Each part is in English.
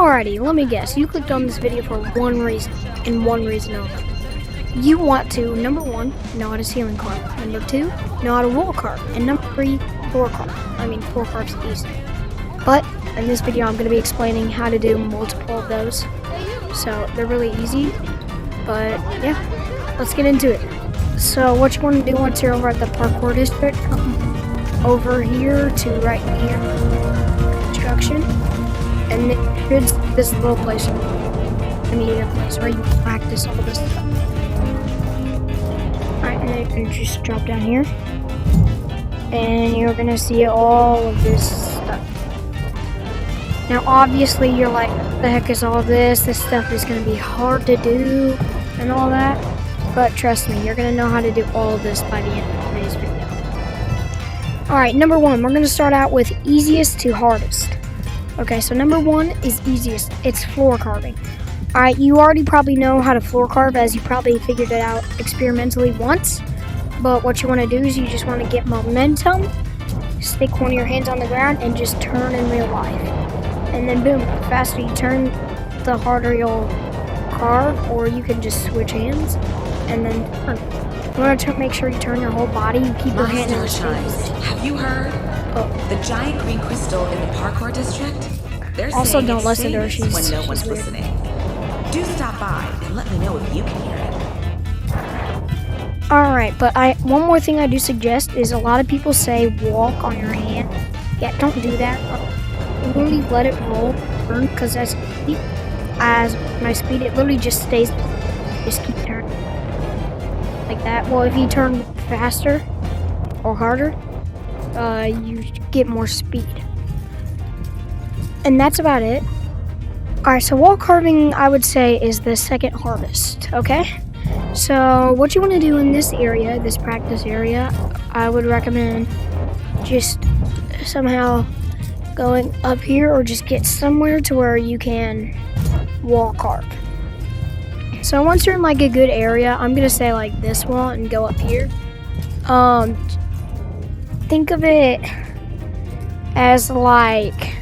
Alrighty, let me guess. You clicked on this video for one reason, and one reason only. You want to, number one, know how to ceiling carve. Number two, know how to wall carve. And number three, floor carve. Floor carve's easy. But in this video, I'm going to be explaining how to do multiple of those. So they're really easy. But yeah, let's get into it. So what you want to do once you're over at the parkour district, over here to right here, construction. And then here's this little place, a place where you practice all this stuff. Alright, and then you can just drop down here. And you're gonna see all of this stuff. Now obviously you're like, what the heck is all this? This stuff is gonna be hard to do and all that. But trust me, you're gonna know how to do all of this by the end of today's video. Alright, number one, we're gonna start out with easiest to hardest. Okay, so number one is easiest. It's floor carving. Alright, you already probably know how to floor carve, as you probably figured it out experimentally once. But what you want to do is you just want to get momentum, stick one of your hands on the ground, and just turn in real life. And then boom, the faster you turn, the harder you'll carve, or you can just switch hands and then turn. You want to make sure you turn your whole body. You keep your hand in the shines. Have you heard? The giant green crystal in the parkour district? They're also, saying don't listen to her. When no one's listening. Do stop by and let me know if you can hear it. Alright, but one more thing I do suggest is a lot of people say walk on your hand. Yeah, don't do that. Literally let it roll, because as my speed, it literally just stays. Just keep turning like that. Well, if you turn faster or harder, you get more speed. And that's about it. Alright, so wall carving, I would say, is the second hardest, okay? So what you want to do in this area, this practice area, I would recommend just somehow going up here, or just get somewhere to where you can wall carve. So once you're in like a good area, I'm going to say like this wall and go up here. Think of it as like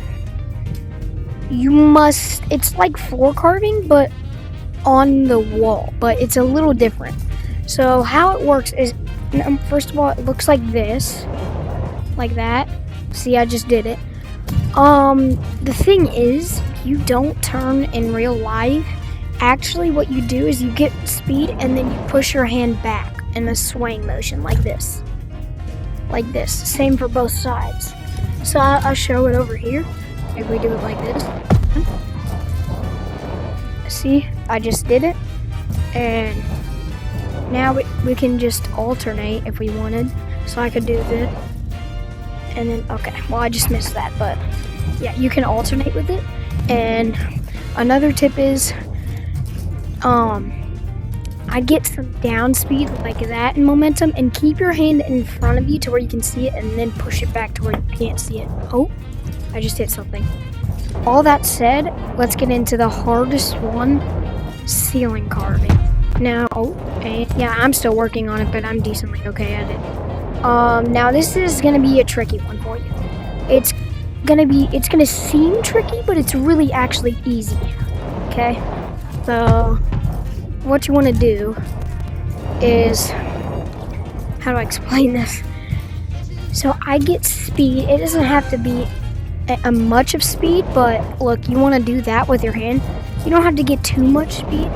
it's like floor carving, but on the wall, but it's a little different. So how it works is, first of all, it looks like this, like that. See, I just did it. The thing is, you don't turn in real life. Actually, what you do is you get speed and then you push your hand back in a swaying motion like this. Like this. Same for both sides. So I'll show it over here. If we do it like this. See, I just did it. And now we can just alternate if we wanted. So I could do this. And then, okay, well, I just missed that. But yeah, you can alternate with it. And another tip is, I get some down speed like that in momentum, and keep your hand in front of you to where you can see it, and then push it back to where you can't see it. Oh, I just hit something. All that said, let's get into the hardest one, ceiling carving. Now, yeah, I'm still working on it, but I'm decently okay at it. Now this is gonna be a tricky one for you. It's gonna seem tricky, but it's really actually easy. Okay, so what you want to do is, how do I explain this? So I get speed. It doesn't have to be a much of speed, but look, you want to do that with your hand. You don't have to get too much speed.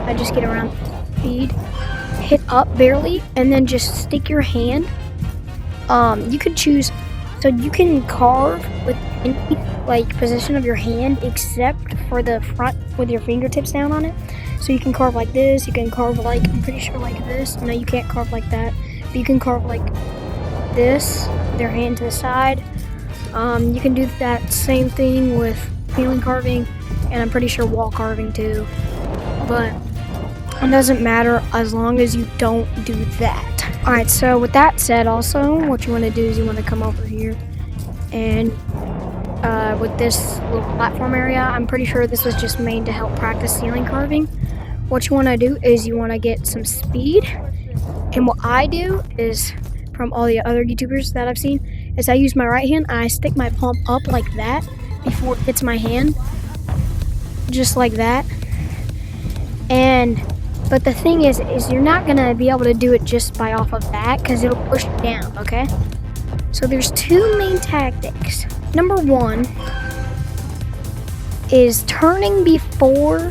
I just get around speed, hit up barely, and then just stick your hand. You could choose, so you can carve with any like position of your hand except for the front with your fingertips down on it. So you can carve like this, you can carve like, I'm pretty sure like this. No, you can't carve like that, but you can carve like this with your hand to the side. You can do that same thing with ceiling carving, and I'm pretty sure wall carving too. But it doesn't matter as long as you don't do that. Alright, so with that said, also, what you want to do is you want to come over here, and with this little platform area, I'm pretty sure this was just made to help practice ceiling carving. What you want to do is you want to get some speed, and what I do is, from all the other YouTubers that I've seen, is I use my right hand and I stick my palm up like that before it hits my hand, just like that. But the thing is you're not gonna be able to do it just by off of that because it'll push you down, okay? So there's two main tactics. Number one is turning before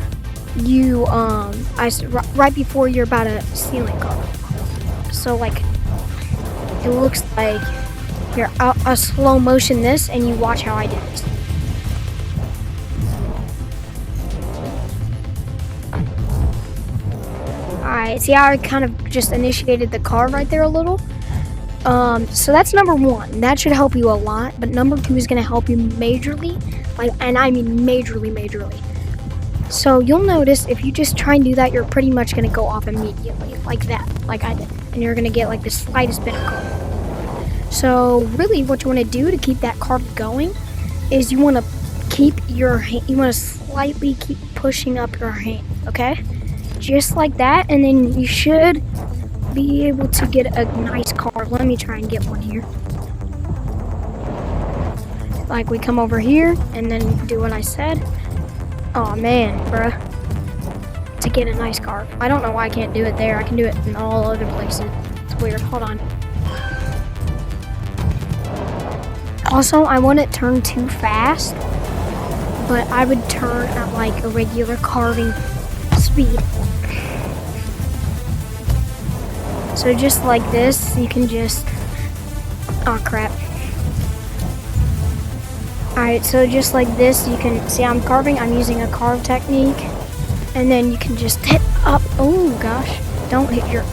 you, right before you're about to ceiling carve. So like, it looks like you're a slow motion this, and you watch how I do this. Alright, see how I kind of just initiated the carve right there a little? So that's number one. That should help you a lot, but number two is going to help you majorly, and I mean majorly. So you'll notice if you just try and do that, you're pretty much going to go off immediately, like that, like I did, and you're going to get like the slightest bit of carve. So really what you want to do to keep that carve going is you want to keep your hand, you want to slightly keep pushing up your hand, okay? Just like that, and then you should be able to get a nice carve. Let me try and get one here. Like we come over here and then do what I said. Oh man, bruh. To get a nice carve. I don't know why I can't do it there. I can do it in all other places. It's weird. Hold on. Also, I wouldn't turn too fast, but I would turn at like a regular carving speed. So just like this, you can just, oh crap. Alright, so just like this, you can see I'm carving, I'm using a carve technique, and then you can just hit up, oh gosh, don't hit your,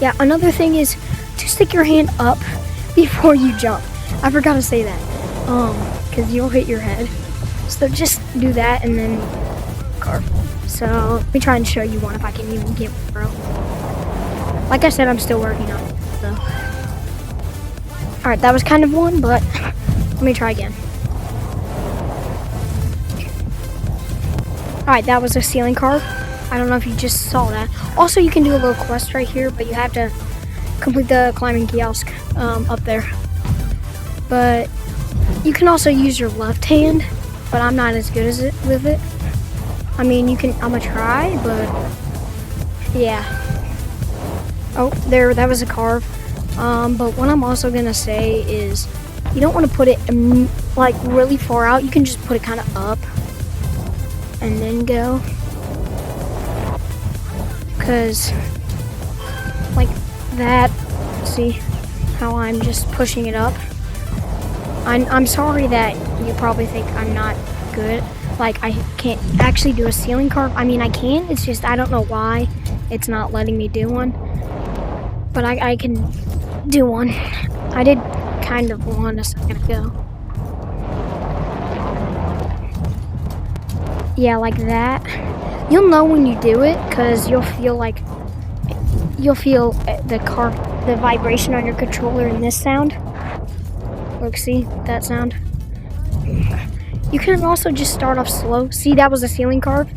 yeah, another thing is to stick your hand up before you jump. I forgot to say that, because you'll hit your head. So just do that and then carve. So let me try and show you one if I can even get one, bro. Like I said, I'm still working on it, so. Alright, that was kind of one, but let me try again. Alright, that was a ceiling carve. I don't know if you just saw that. Also, you can do a little quest right here, but you have to complete the climbing kiosk up there. But you can also use your left hand, but I'm not as good as it with it. I mean, you can, I'm gonna try, but yeah. Oh, there, that was a carve. But what I'm also gonna say is, you don't want to put it like really far out. You can just put it kind of up and then go, cause like that. See how I'm just pushing it up? I'm sorry that you probably think I'm not good. Like I can't actually do a ceiling carve. I mean, I can. It's just I don't know why it's not letting me do one. But I can do one. I did kind of one a second ago. Yeah, like that. You'll know when you do it because you'll feel the vibration on your controller in this sound. Look, see that sound? You can also just start off slow. See, that was a ceiling carve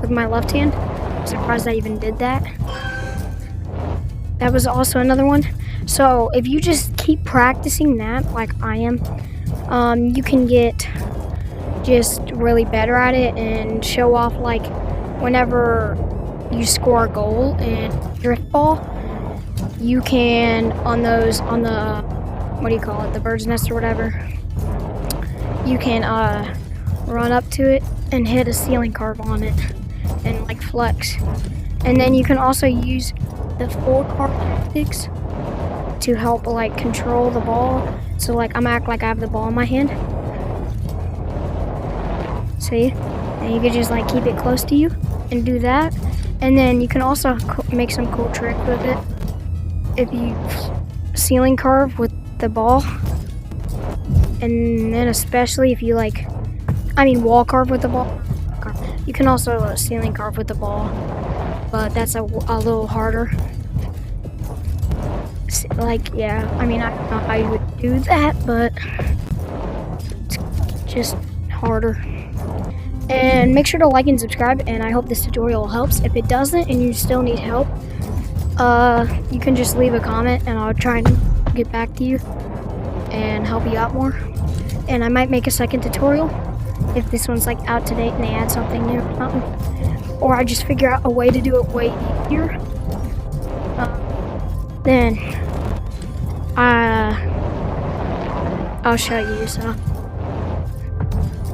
with my left hand. I'm surprised I even did that. That was also another one. So if you just keep practicing that like I am, you can get just really better at it and show off like whenever you score a goal in drift ball, you can on the what do you call it, the bird's nest or whatever, you can run up to it and hit a ceiling carve on it and like flex. And then you can also use the 4 carve tactics to help like control the ball. So like I'm act like I have the ball in my hand. See? And you can just like keep it close to you and do that. And then you can also make some cool trick with it. If you ceiling carve with the ball, and then especially if you like, I mean wall carve with the ball. You can also ceiling carve with the ball, but that's a little harder. Like, yeah, I mean, I don't know how you would do that, but it's just harder. And make sure to like and subscribe, and I hope this tutorial helps. If it doesn't and you still need help, you can just leave a comment and I'll try and get back to you and help you out more. And I might make a second tutorial if this one's like out to date and they add something new or something. Or I just figure out a way to do it way easier. Then I'll show you, so.